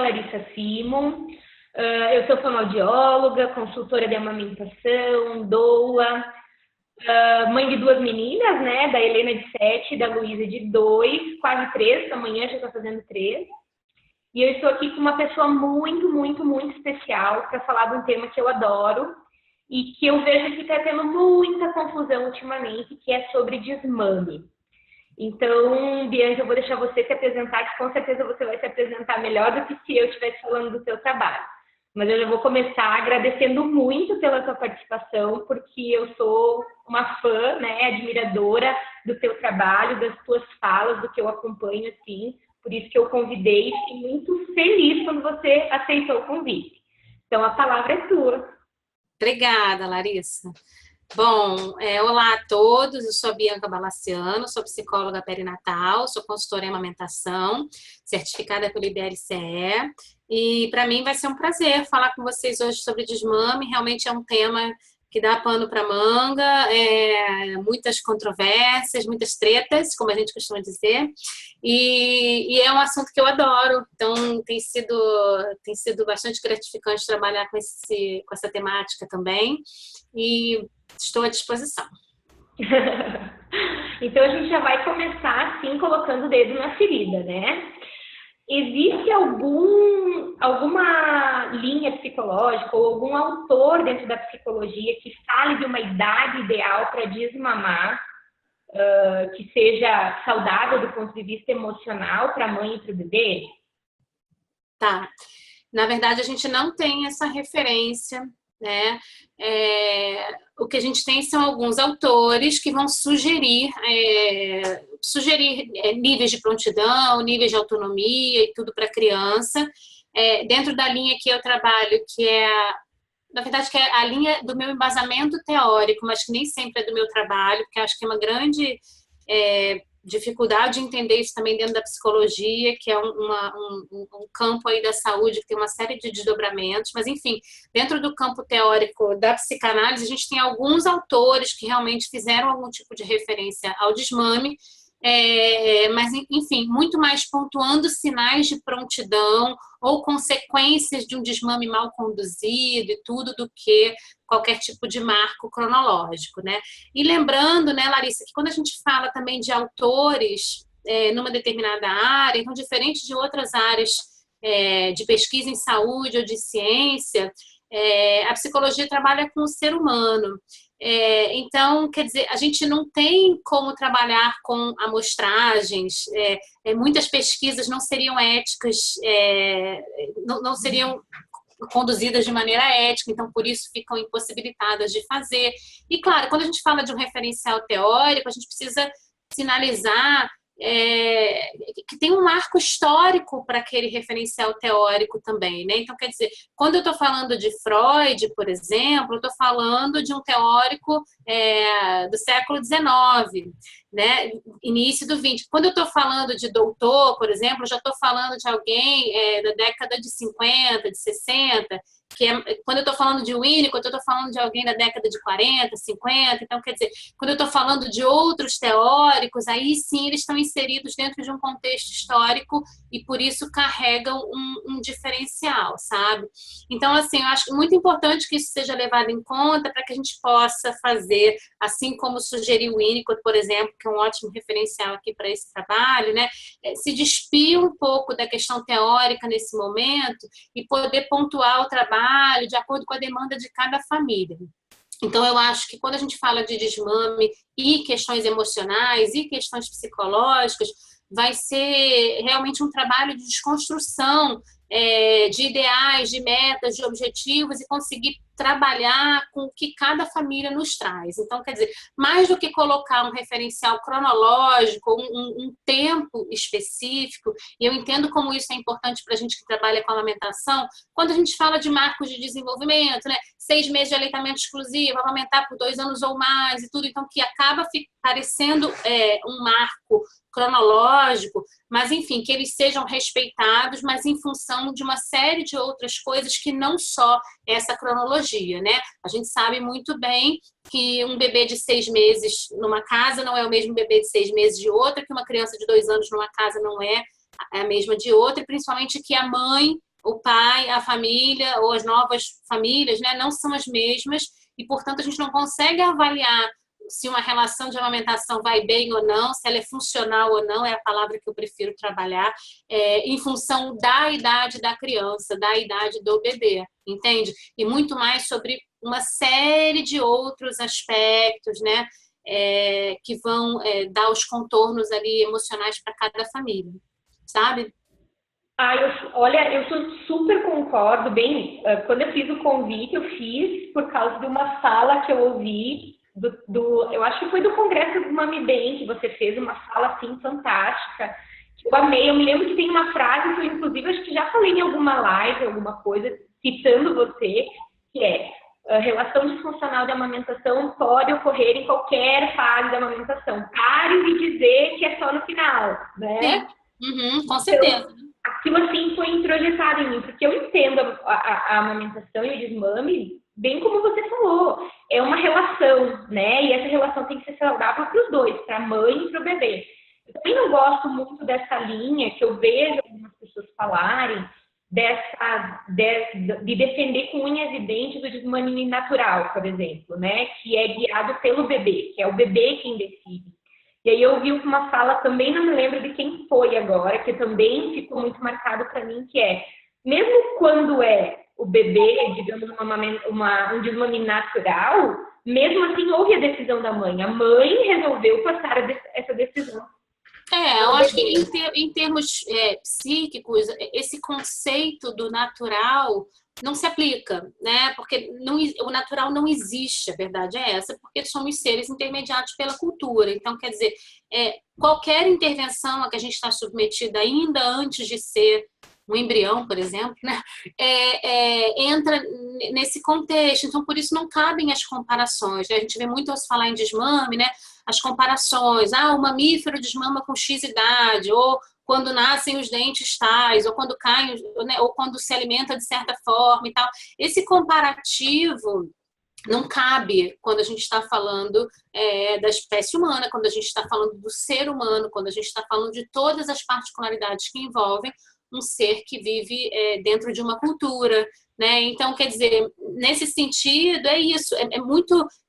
Larissa Simon, eu sou fonoaudióloga, consultora de amamentação, doula, mãe de 2 meninas, né? Da Helena de 7 e da Luísa de 2, quase 3, amanhã já está fazendo 3. E eu estou aqui com uma pessoa muito, muito, muito especial para falar de um tema que eu adoro e que eu vejo que está tendo muita confusão ultimamente, que é sobre desmame. Então, Bianca, eu vou deixar você se apresentar, que com certeza você vai se apresentar melhor do que se eu estivesse falando do seu trabalho. Mas eu já vou começar agradecendo muito pela sua participação, porque eu sou uma fã, né, admiradora do teu trabalho, das tuas falas, do que eu acompanho, assim. Por isso que eu convidei e fiquei muito feliz quando você aceitou o convite. Então, a palavra é tua. Obrigada, Larissa. Bom, olá a todos, eu sou a Bianca Balaciano, sou psicóloga perinatal, sou consultora em amamentação, certificada pelo IBLCE, e para mim vai ser um prazer falar com vocês hoje sobre desmame. Realmente é um tema que dá pano para manga, muitas controvérsias, muitas tretas, como a gente costuma dizer, e é um assunto que eu adoro, então tem sido bastante gratificante trabalhar com essa temática também, e estou à disposição. Então a gente já vai começar assim, colocando o dedo na ferida, né? Existe alguma linha psicológica ou algum autor dentro da psicologia que fale de uma idade ideal para desmamar, que seja saudável do ponto de vista emocional para a mãe e para o bebê? Tá. Na verdade, a gente não tem essa referência, né? O que a gente tem são alguns autores que vão sugerir níveis de prontidão, níveis de autonomia e tudo para a criança, dentro da linha que eu trabalho, que na verdade, que é a linha do meu embasamento teórico, mas que nem sempre é do meu trabalho, porque acho que é uma grande dificuldade de entender isso também dentro da psicologia, que é um campo aí da saúde que tem uma série de desdobramentos, mas enfim, dentro do campo teórico da psicanálise, a gente tem alguns autores que realmente fizeram algum tipo de referência ao desmame, mas enfim, muito mais pontuando sinais de prontidão ou consequências de um desmame mal conduzido e tudo, do que qualquer tipo de marco cronológico, né? E lembrando, né, Larissa, que quando a gente fala também de autores numa determinada área, então diferente de outras áreas de pesquisa em saúde ou de ciência, a psicologia trabalha com o ser humano. Então, quer dizer, a gente não tem como trabalhar com amostragens, muitas pesquisas não seriam éticas, não seriam conduzidas de maneira ética, então por isso ficam impossibilitadas de fazer. E claro, quando a gente fala de um referencial teórico, a gente precisa sinalizar que tem um marco histórico para aquele referencial teórico também, né? Então, quer dizer, quando eu estou falando de Freud, por exemplo, eu estou falando de um teórico do século XIX, né? Início do XX. Quando eu estou falando de doutor, por exemplo, eu já estou falando de alguém da década de 50, de 60, quando eu estou falando de Winnicott, eu estou falando de alguém da década de 40, 50, então, quer dizer, quando eu estou falando de outros teóricos, aí sim eles estão inseridos dentro de um contexto histórico e por isso carregam um diferencial, sabe? Então, assim, eu acho muito importante que isso seja levado em conta para que a gente possa fazer, assim como sugeriu Winnicott, por exemplo, que é um ótimo referencial aqui para esse trabalho, né? Se despir um pouco da questão teórica nesse momento e poder pontuar o trabalho de acordo com a demanda de cada família. Então, eu acho que quando a gente fala de desmame e questões emocionais e questões psicológicas, vai ser realmente um trabalho de desconstrução de ideais, de metas, de objetivos e conseguir trabalhar com o que cada família nos traz. Então, quer dizer, mais do que colocar um referencial cronológico, um tempo específico, e eu entendo como isso é importante para a gente que trabalha com amamentação, quando a gente fala de marcos de desenvolvimento, né, 6 meses de aleitamento exclusivo, aumentar por 2 anos ou mais e tudo, então que acaba parecendo um marco cronológico, mas enfim, que eles sejam respeitados, mas em função de uma série de outras coisas que não só essa cronologia, né? A gente sabe muito bem que um bebê de 6 meses numa casa não é o mesmo bebê de 6 meses de outra, que uma criança de 2 anos numa casa não é a mesma de outra, e principalmente que a mãe o pai, a família ou as novas famílias, né, não são as mesmas e, portanto, a gente não consegue avaliar se uma relação de amamentação vai bem ou não, se ela é funcional ou não, é a palavra que eu prefiro trabalhar, em função da idade da criança, da idade do bebê, entende? E muito mais sobre uma série de outros aspectos, né, que vão dar os contornos ali emocionais para cada família, sabe? Olha, eu super concordo. Bem, quando eu fiz o convite, eu fiz por causa de uma fala que eu ouvi eu acho que foi do Congresso do Mami Bem, que você fez uma fala assim fantástica, que eu amei. Eu me lembro que tem uma frase que eu, inclusive, acho que já falei em alguma live, alguma coisa, citando você, que é: a relação disfuncional de amamentação pode ocorrer em qualquer fase da amamentação. Pare de dizer que é só no final, né? Uhum, com certeza. Então, aquilo assim foi introjetado em mim, porque eu entendo a amamentação e o desmame, bem como você falou, é uma relação, né? E essa relação tem que ser saudável para os dois, para a mãe e para o bebê. Eu também não gosto muito dessa linha que eu vejo algumas pessoas falarem, de defender com unhas e dentes o desmame natural, por exemplo, né? Que é guiado pelo bebê, que é o bebê quem decide. E aí eu vi uma fala, também não me lembro de quem foi agora, que também ficou muito marcado para mim, que é: mesmo quando é o bebê, digamos, um desmame natural, mesmo assim houve a decisão da mãe. A mãe resolveu passar essa decisão. Eu acho que em termos psíquicos, esse conceito do natural não se aplica, né? Porque o natural não existe, a verdade é essa, porque somos seres intermediados pela cultura. Então, quer dizer, qualquer intervenção a que a gente está submetida ainda antes de ser um embrião, por exemplo, né? Entra nesse contexto. Então, por isso não cabem as comparações, né? A gente vê muito ao se falar em desmame, né? As comparações, o mamífero desmama com X idade, ou quando nascem os dentes tais, ou quando caem, né, ou quando se alimenta de certa forma e tal. Esse comparativo não cabe quando a gente está falando da espécie humana, quando a gente está falando do ser humano, quando a gente está falando de todas as particularidades que envolvem um ser que vive dentro de uma cultura, né? Então, quer dizer, nesse sentido, é isso.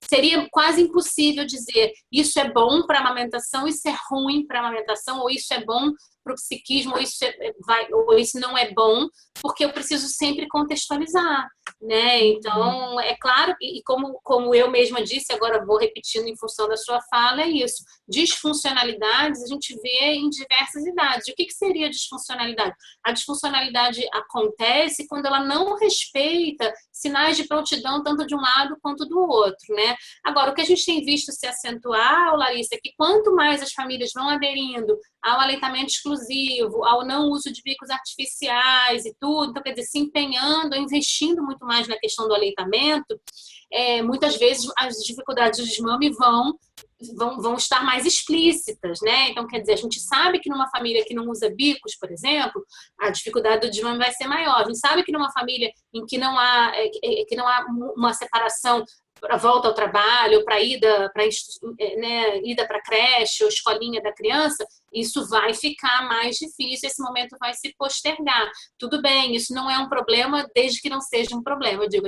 Seria quase impossível dizer isso é bom para a amamentação, isso é ruim para a amamentação, ou isso é bom para o psiquismo, ou isso não é bom, porque eu preciso sempre contextualizar, né? Então, é claro, e como eu mesma disse, agora vou repetindo em função da sua fala, é isso. Disfuncionalidades a gente vê em diversas idades. O que seria disfuncionalidade? A disfuncionalidade acontece quando ela não respeita sinais de prontidão tanto de um lado quanto do outro, né? Agora, o que a gente tem visto se acentuar, Larissa, é que quanto mais as famílias vão aderindo ao aleitamento exclusivo, ao não uso de bicos artificiais e tudo, então, quer dizer, se empenhando, investindo muito mais na questão do aleitamento, muitas vezes as dificuldades do desmame vão estar mais explícitas, né? Então, quer dizer, a gente sabe que numa família que não usa bicos, por exemplo, a dificuldade do desmame vai ser maior. A gente sabe que numa família em que não há uma separação para volta ao trabalho, para ida para creche ou escolinha da criança, isso vai ficar mais difícil, esse momento vai se postergar. Tudo bem, isso não é um problema desde que não seja um problema. Eu digo,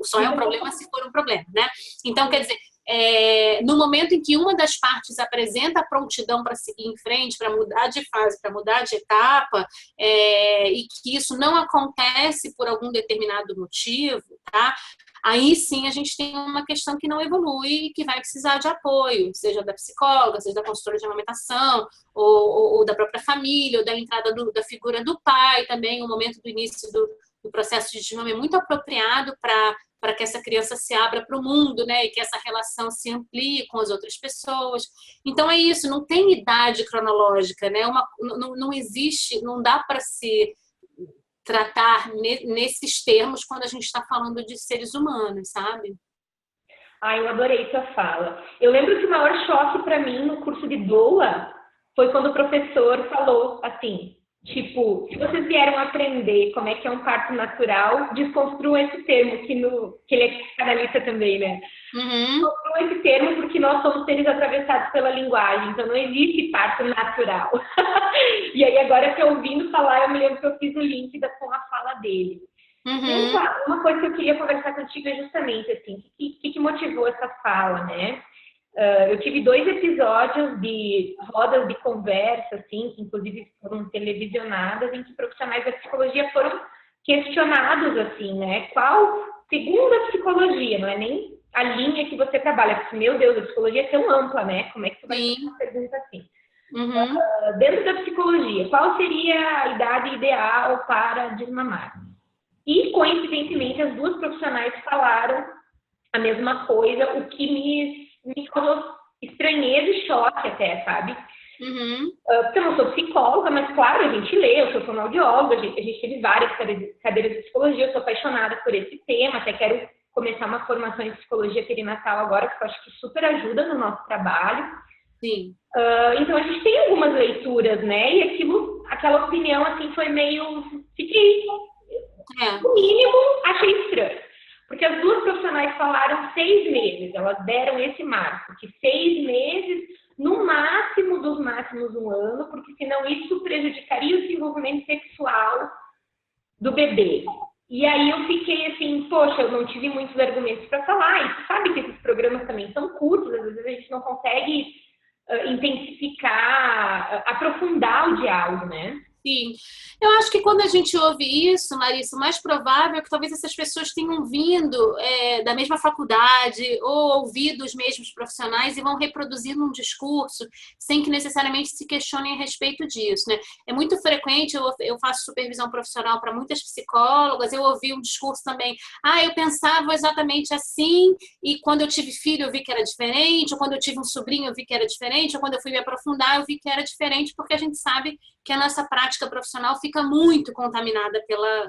só é um problema se for um problema, né? Então, quer dizer, no momento em que uma das partes apresenta a prontidão para seguir em frente, para mudar de fase, para mudar de etapa, e que isso não acontece por algum determinado motivo, tá? Aí sim a gente tem uma questão que não evolui e que vai precisar de apoio, seja da psicóloga, seja da consultora de amamentação, ou da própria família, ou da entrada da figura do pai também. O momento do início do processo de desmame é muito apropriado para que essa criança se abra para o mundo, né, e que essa relação se amplie com as outras pessoas. Então é isso, não tem idade cronológica, né? Não existe, não dá para se tratar nesses termos quando a gente está falando de seres humanos, sabe? Eu adorei sua fala. Eu lembro que o maior choque para mim no curso de doula foi quando o professor falou assim, tipo, se vocês vieram aprender como é que é um parto natural, desconstruam esse termo, que ele é psicanalista também, né? Desconstruam esse termo porque nós somos seres atravessados pela linguagem, então não existe parto natural. E aí agora que eu ouvindo falar, eu me lembro que eu fiz o link com a fala dele. Uhum. Uma coisa que eu queria conversar contigo é justamente assim, o que motivou essa fala, né? Eu tive 2 episódios de rodas de conversa, assim, que inclusive foram televisionadas, em que profissionais da psicologia foram questionados, assim, né? Segundo a psicologia, não é nem a linha que você trabalha, porque, meu Deus, a psicologia é tão ampla, né? Como é que você vai fazer uma pergunta assim? Uhum. Dentro da psicologia, qual seria a idade ideal para desmamar? E, coincidentemente, as 2 profissionais falaram a mesma coisa, o que me causou estranheza e choque até, sabe? Uhum. Porque eu não sou psicóloga, mas claro, a gente lê, eu sou fonoaudióloga, a gente teve várias cadeiras de psicologia, eu sou apaixonada por esse tema, até quero começar uma formação em psicologia perinatal agora, que eu acho que super ajuda no nosso trabalho. Sim. Então a gente tem algumas leituras, né? E aquela opinião assim foi meio. Fiquei, no mínimo, achei estranho. Porque as 2 profissionais falaram 6 meses, elas deram esse marco, que 6 meses, no máximo dos máximos 1 ano, porque senão isso prejudicaria o desenvolvimento sexual do bebê. E aí eu fiquei assim, poxa, eu não tive muitos argumentos para falar, e tu sabe que esses programas também são curtos, às vezes a gente não consegue intensificar, aprofundar o diálogo, né? Sim. Eu acho que quando a gente ouve isso, Larissa, o mais provável é que talvez essas pessoas tenham vindo da mesma faculdade ou ouvido os mesmos profissionais e vão reproduzindo um discurso sem que necessariamente se questionem a respeito disso, né? É muito frequente, eu faço supervisão profissional para muitas psicólogas, eu ouvi um discurso também, eu pensava exatamente assim, e quando eu tive filho eu vi que era diferente, ou quando eu tive um sobrinho eu vi que era diferente, ou quando eu fui me aprofundar eu vi que era diferente, porque a gente sabe que a nossa prática profissional fica muito contaminada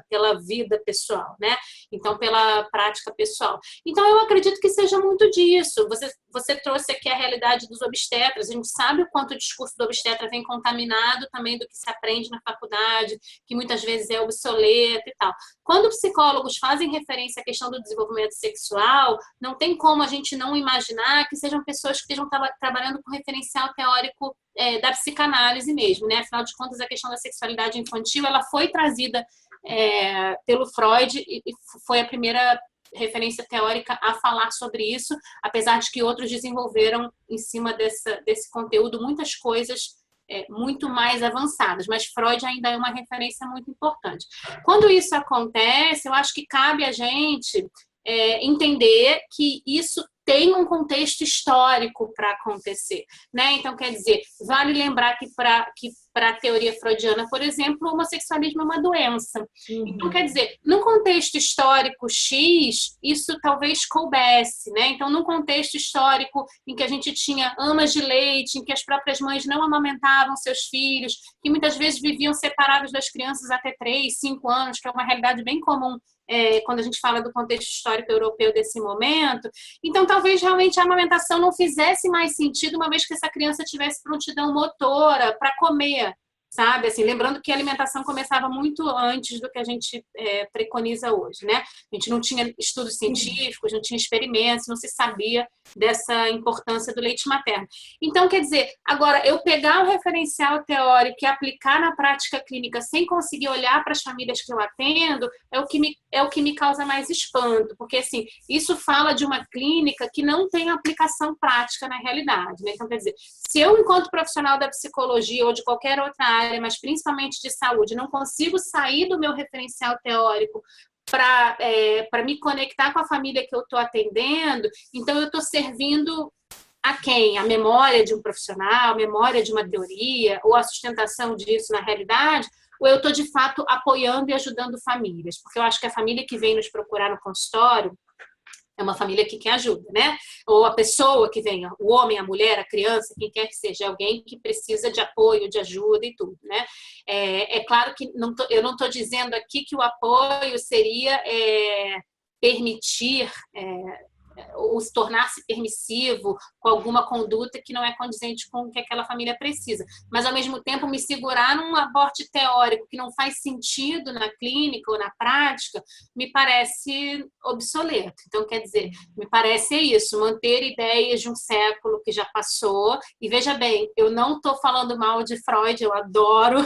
pela vida pessoal, né? Então, pela prática pessoal. Então, eu acredito que seja muito disso. Você trouxe aqui a realidade dos obstetras. A gente sabe o quanto o discurso do obstetra vem contaminado também do que se aprende na faculdade, que muitas vezes é obsoleto e tal. Quando psicólogos fazem referência à questão do desenvolvimento sexual, não tem como a gente não imaginar que sejam pessoas que estejam trabalhando com referencial teórico da psicanálise mesmo, né? Afinal de contas, a questão da sexualidade infantil, ela foi trazida pelo Freud e foi a primeira referência teórica a falar sobre isso, apesar de que outros desenvolveram em cima desse conteúdo muitas coisas muito mais avançadas, mas Freud ainda é uma referência muito importante. Quando isso acontece, eu acho que cabe a gente entender que isso tem um contexto histórico para acontecer, né? Então, quer dizer, vale lembrar que para a teoria freudiana, por exemplo, o homossexualismo é uma doença. Uhum. Então, quer dizer, num contexto histórico X, isso talvez coubesse, né? Então, num contexto histórico em que a gente tinha amas de leite, em que as próprias mães não amamentavam seus filhos, que muitas vezes viviam separados das crianças até 3, 5 anos, que é uma realidade bem comum quando a gente fala do contexto histórico europeu desse momento. Então, talvez realmente a amamentação não fizesse mais sentido, uma vez que essa criança tivesse prontidão motora para comer, sabe? Assim, lembrando que a alimentação começava muito antes do que a gente preconiza hoje, né? A gente não tinha estudos científicos, não tinha experimentos, não se sabia dessa importância do leite materno. Então, quer dizer, agora, eu pegar o referencial teórico e aplicar na prática clínica sem conseguir olhar para as famílias que eu atendo, é o que me causa mais espanto, porque, assim, isso fala de uma clínica que não tem aplicação prática na realidade, né? Então, quer dizer, se eu, enquanto profissional da psicologia ou de qualquer outra área, mas principalmente de saúde, não consigo sair do meu referencial teórico para me conectar com a família que eu estou atendendo, então eu estou servindo a quem? A memória de um profissional, a memória de uma teoria, ou a sustentação disso na realidade, ou eu estou, de fato, apoiando e ajudando famílias? Porque eu acho que a família que vem nos procurar no consultório é uma família que quer ajuda, né? Ou a pessoa que vem, o homem, a mulher, a criança, quem quer que seja, alguém que precisa de apoio, de ajuda e tudo, né? É claro que eu não estou dizendo aqui que o apoio seria permitir ou se tornar-se permissivo com alguma conduta que não é condizente com o que aquela família precisa. Mas, ao mesmo tempo, me segurar num aborte teórico que não faz sentido na clínica ou na prática, me parece obsoleto. Então, quer dizer, me parece isso, manter ideias de um século que já passou. E veja bem, eu não estou falando mal de Freud, eu adoro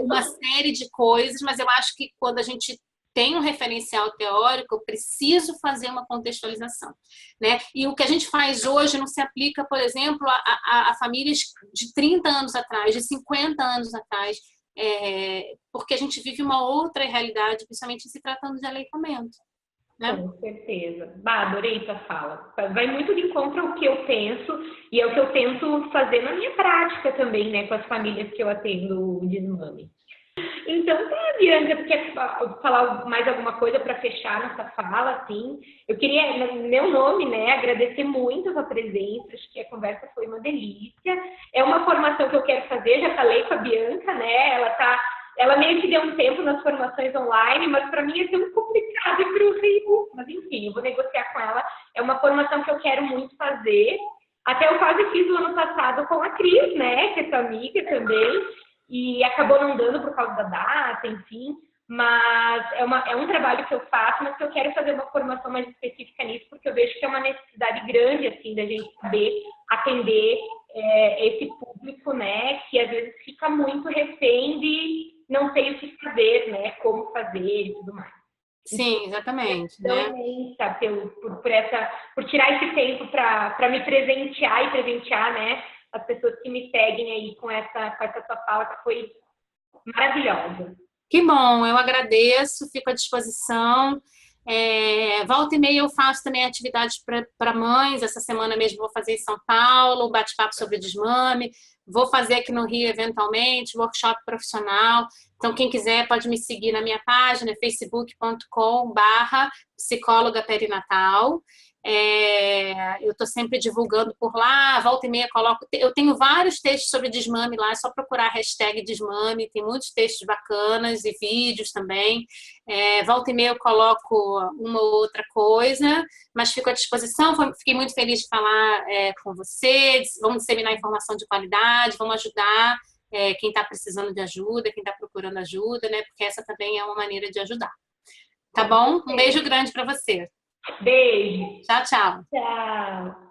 uma série de coisas, mas eu acho que quando a gente tem um referencial teórico, eu preciso fazer uma contextualização, né? E o que a gente faz hoje não se aplica, por exemplo, a famílias de 30 anos atrás, de 50 anos atrás, porque a gente vive uma outra realidade, principalmente se tratando de aleitamento. Né? Com certeza. Adorei essa fala. Vai muito de encontro ao que eu penso e é o que eu tento fazer na minha prática também, né? Com as famílias que eu atendo o desmame. Então, Bianca, tu quer falar mais alguma coisa para fechar nossa fala, assim? Eu queria, no meu nome, né, agradecer muito a tua presença, acho que a conversa foi uma delícia. É uma formação que eu quero fazer, já falei com a Bianca, né, ela meio que deu um tempo nas formações online, mas para mim é tão complicado ir para o Rio. Mas enfim, eu vou negociar com ela. É uma formação que eu quero muito fazer. Até eu quase fiz o ano passado com a Cris, né, que é tua amiga também. E acabou não dando por causa da data, enfim, mas é um trabalho que eu faço, mas que eu quero fazer uma formação mais específica nisso, porque eu vejo que é uma necessidade grande, assim, da gente poder atender esse público, né, que às vezes fica muito refém de não sei o que fazer, né, como fazer e tudo mais. Sim, exatamente. Então, né? tá, por tirar esse tempo para me presentear e presentear, né, as pessoas que me seguem aí com essa sua fala que foi maravilhosa. Que bom, eu agradeço, fico à disposição. Volta e meia eu faço também atividades para mães. Essa semana mesmo vou fazer em São Paulo, um bate-papo sobre desmame. Vou fazer aqui no Rio, eventualmente, workshop profissional. Então, quem quiser pode me seguir na minha página, facebook.com/psicóloga perinatal. Eu estou sempre divulgando por lá, volta e meia coloco. Eu tenho vários textos sobre desmame lá, é só procurar a hashtag desmame, tem muitos textos bacanas e vídeos também. Volta e meia eu coloco uma ou outra coisa, mas fico à disposição. Fiquei muito feliz de falar com você. Vamos disseminar informação de qualidade, vamos ajudar quem está precisando de ajuda, quem está procurando ajuda, né? Porque essa também é uma maneira de ajudar. Tá bom? Um beijo grande para você. Beijo. Tchau, tchau. Tchau.